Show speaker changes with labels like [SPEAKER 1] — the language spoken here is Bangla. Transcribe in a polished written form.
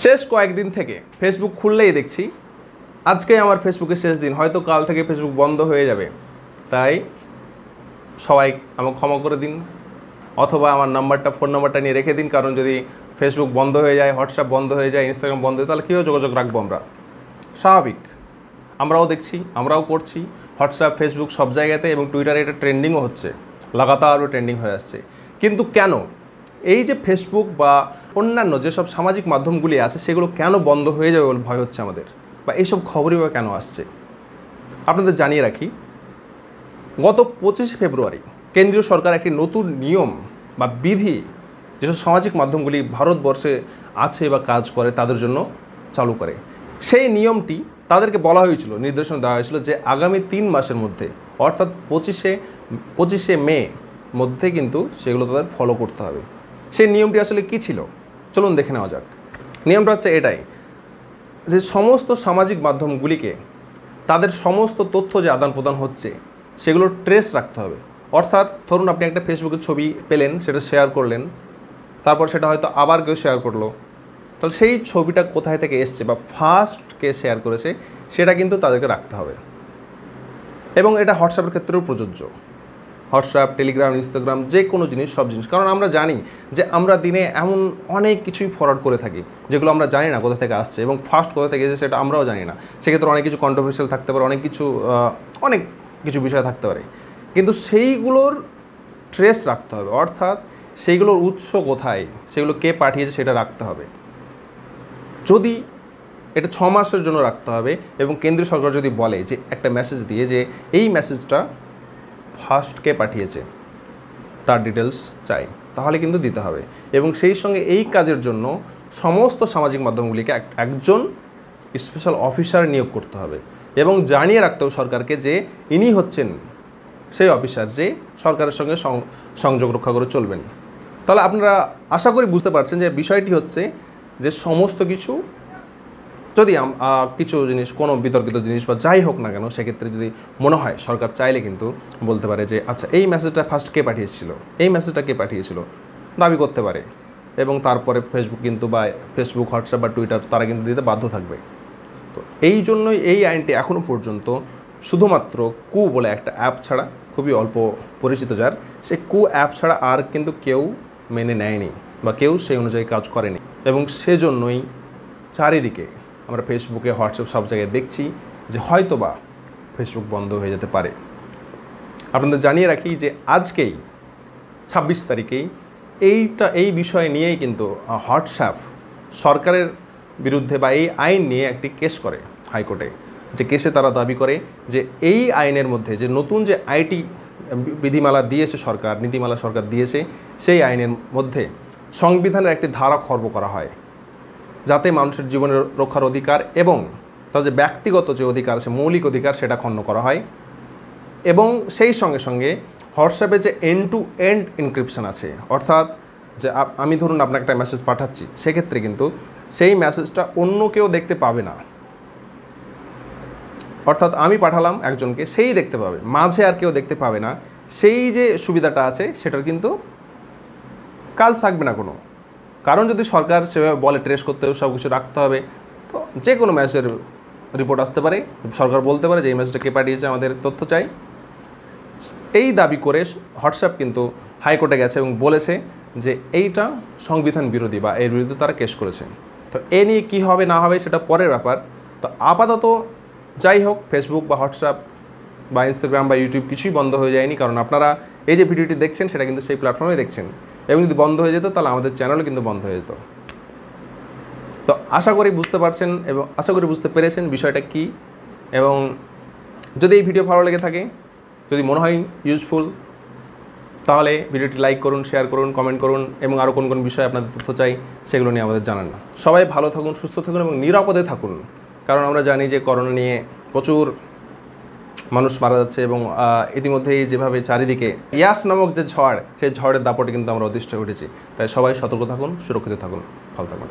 [SPEAKER 1] শেষ কয়েকদিন থেকে ফেসবুক খুললেই দেখছি আজকে আমার ফেসবুকের শেষ দিন, হয়তো কাল থেকে ফেসবুক বন্ধ হয়ে যাবে, তাই সবাই আমাকে ক্ষমা করে দিন, অথবা আমার ফোন নাম্বারটা নিয়ে রেখে দিন। কারণ যদি ফেসবুক বন্ধ হয়ে যায়, হোয়াটসঅ্যাপ বন্ধ হয়ে যায়, ইনস্টাগ্রাম বন্ধ হয়ে যায়, তাহলে কীভাবে যোগাযোগ রাখবো আমরা? স্বাভাবিক, আমরাও দেখছি, আমরাও করছি। হোয়াটসঅ্যাপ, ফেসবুক সব জায়গাতে, এবং টুইটারে এটা ট্রেন্ডিংও হচ্ছে, লাগাতারও ট্রেন্ডিং হয়ে আসছে। কিন্তু কেন এই যে ফেসবুক বা অন্যান্য যেসব সামাজিক মাধ্যমগুলি আছে সেগুলো কেন বন্ধ হয়ে যাবে বলে ভয় হচ্ছে আমাদের, বা এইসব খবরই বা কেন আসছে? আপনাদের জানিয়ে রাখি, গত 25শে ফেব্রুয়ারি কেন্দ্রীয় সরকার একটি নতুন নিয়ম বা বিধি যেসব সামাজিক মাধ্যমগুলি ভারতবর্ষে আছে বা কাজ করে তাদের জন্য চালু করে। সেই নিয়মটি তাদেরকে বলা হয়েছিল, নির্দেশনা দেওয়া হয়েছিল যে আগামী 3 মাসের মধ্যে, অর্থাৎ 25শে মে মধ্যে কিন্তু সেগুলো তাদের ফলো করতে হবে। সেই নিয়মটি আসলে কী ছিল চলুন দেখে নেওয়া যাক। নিয়মটা হচ্ছে এটাই যে সমস্ত সামাজিক মাধ্যমগুলিকে তাদের সমস্ত তথ্য যে আদান প্রদান হচ্ছে সেগুলো ট্রেস রাখতে হবে। অর্থাৎ ধরুন আপনি একটা ফেসবুকের ছবি পেলেন, সেটা শেয়ার করলেন, তারপর সেটা হয়তো আবার কেউ শেয়ার করলো, তাহলে সেই ছবিটা কোথায় থেকে এসছে বা ফার্স্ট কে শেয়ার করেছে সেটা কিন্তু তাদেরকে রাখতে হবে। এবং এটা হোয়াটসঅ্যাপের ক্ষেত্রেও প্রযোজ্য। হোয়াটসঅ্যাপ, টেলিগ্রাম, ইনস্টাগ্রাম, যে কোনো জিনিস, সব জিনিস। কারণ আমরা জানি যে আমরা দিনে এমন অনেক কিছুই ফরওয়ার্ড করে থাকি যেগুলো আমরা জানি না কোথা থেকে আসছে, এবং ফার্স্ট কোথা থেকে এসেছে সেটা আমরাও জানি না। সেক্ষেত্রে অনেক কিছু কন্ট্রোভার্সিয়াল থাকতে পারে, অনেক কিছু বিষয় থাকতে পারে, কিন্তু সেইগুলোর ট্রেস রাখতে হবে। অর্থাৎ সেইগুলোর উৎস কোথায়, সেগুলো কে পাঠিয়েছে সেটা রাখতে হবে। যদি এটা 6 মাসের জন্য রাখতে হবে, এবং কেন্দ্রীয় সরকার যদি বলে যে একটা মেসেজ দিয়ে যে এই মেসেজটা ফার্স্টকে পাঠিয়েছে, তার ডিটেলস চাই, তাহলে কিন্তু দিতে হবে। এবং সেই সঙ্গে এই কাজের জন্য সমস্ত সামাজিক মাধ্যমগুলিকে একজন স্পেশাল অফিসার নিয়োগ করতে হবে, এবং জানিয়ে রাখতে হবে সরকারকে যে ইনি হচ্ছেন সেই অফিসার যে সরকারের সঙ্গে সংযোগ রক্ষা করে চলবেন। তাহলে আপনারা আশা করি বুঝতে পারছেন যে বিষয়টি হচ্ছে যে সমস্ত কিছু, যদি কিছু জিনিস, কোনো বিতর্কিত জিনিস বা যাই হোক না কেন, সেক্ষেত্রে যদি মনে হয় সরকার চাইলে কিন্তু বলতে পারে যে আচ্ছা এই মেসেজটা ফার্স্ট কে পাঠিয়েছিল, এই মেসেজটা কে পাঠিয়েছিল, দাবি করতে পারে। এবং তারপরে ফেসবুক, হোয়াটসঅ্যাপ বা টুইটার তারা কিন্তু দিতে বাধ্য থাকবে। তো এই জন্যই এই আইনটি এখনও পর্যন্ত শুধুমাত্র কু বলে একটা অ্যাপ ছাড়া, খুবই অল্প পরিচিত যার, সে কু অ্যাপ ছাড়া আর কিন্তু কেউ মেনে নেয়নি বা কেউ সেই অনুযায়ী কাজ করেনি। এবং সেজন্যই চারিদিকে আমরা ফেসবুকে, হোয়াটসঅ্যাপ সব জায়গায় দেখছি যে হয়তো বা ফেসবুক বন্ধ হয়ে যেতে পারে। আপনাদের জানিয়ে রাখি যে আজকেই 26 তারিখেই এই বিষয় নিয়েই কিন্তু হোয়াটসঅ্যাপ সরকারের বিরুদ্ধে বা এই আইন নিয়ে একটি কেস করে হাইকোর্টে। যে কেসে তারা দাবি করে যে এই আইনের মধ্যে যে নতুন যে আইটি বিধিমালা দিয়েছে সরকার, নীতিমালা সরকার দিয়েছে, সেই আইনের মধ্যে সংবিধানের একটি ধারা খর্ব করা হয়, যাতে মানুষের জীবনের রক্ষার অধিকার এবং তাদের যে ব্যক্তিগত যে অধিকার আছে, মৌলিক অধিকার, সেটা ক্ষুণ্ণ করা হয়। এবং সেই সঙ্গে সঙ্গে হোয়াটসঅ্যাপে যে এন্ড টু এন্ড এনক্রিপশন আছে, অর্থাৎ যে আমি ধরুন আপনাকে একটা মেসেজ পাঠাচ্ছি, সেক্ষেত্রে কিন্তু সেই মেসেজটা অন্য কেউ দেখতে পাবে না। অর্থাৎ আমি পাঠালাম একজনকে, সেই দেখতে পাবে, মাঝে আর কেউ দেখতে পাবে না। সেই যে সুবিধাটা আছে সেটার কিন্তু কাজ থাকবে না কোনো। কারণ যদি সরকার সেভাবে বলে ট্রেস করতে হবে, সব কিছু রাখতে হবে, তো যে কোনো মেসেজের রিপোর্ট আসতে পারে, সরকার বলতে পারে যে এই মেসেজটা কে পাঠিয়েছে, আমাদের তথ্য চাই। এই দাবি করে হোয়াটসঅ্যাপ কিন্তু হাইকোর্টে গেছে এবং বলেছে যে এইটা সংবিধান বিরোধী, বা এর বিরুদ্ধে তারা কেস করেছে। তো এ নিয়ে কী হবে না হবে সেটা পরের ব্যাপার। তো আপাতত যাই হোক, ফেসবুক বা হোয়াটসঅ্যাপ বা ইনস্টাগ্রাম বা ইউটিউব কিছুই বন্ধ হয়ে যায়নি, কারণ আপনারা এই যে ভিডিওটি দেখছেন সেটা কিন্তু সেই প্ল্যাটফর্মে দেখছেন। এবং যদি বন্ধ হয়ে যেত তাহলে আমাদের চ্যানেলও কিন্তু বন্ধ হয়ে যেত। তো আশা করি বুঝতে পারছেন এবং আশা করি বুঝতে পেরেছেন বিষয়টা কী। এবং যদি এই ভিডিও ভালো লেগে থাকে, যদি মনে হয় ইউজফুল, তাহলে ভিডিওটি লাইক করুন, শেয়ার করুন, কমেন্ট করুন, এবং আরও কোন কোন বিষয়ে আপনাদের তথ্য চাই সেগুলো নিয়ে আমাদের জানান। সবাই ভালো থাকুন, সুস্থ থাকুন এবং নিরাপদে থাকুন। কারণ আমরা জানি যে করোনা নিয়ে প্রচুর মানুষ মারা যাচ্ছে, এবং ইতিমধ্যেই যেভাবে চারিদিকে ইয়াস নামক যে ঝড়, সেই ঝড়ের দাপটে কিন্তু আমরা অতিষ্ঠ হয়ে উঠেছি। তাই সবাই সতর্ক থাকুন, সুরক্ষিত থাকুন, ভালো থাকুন।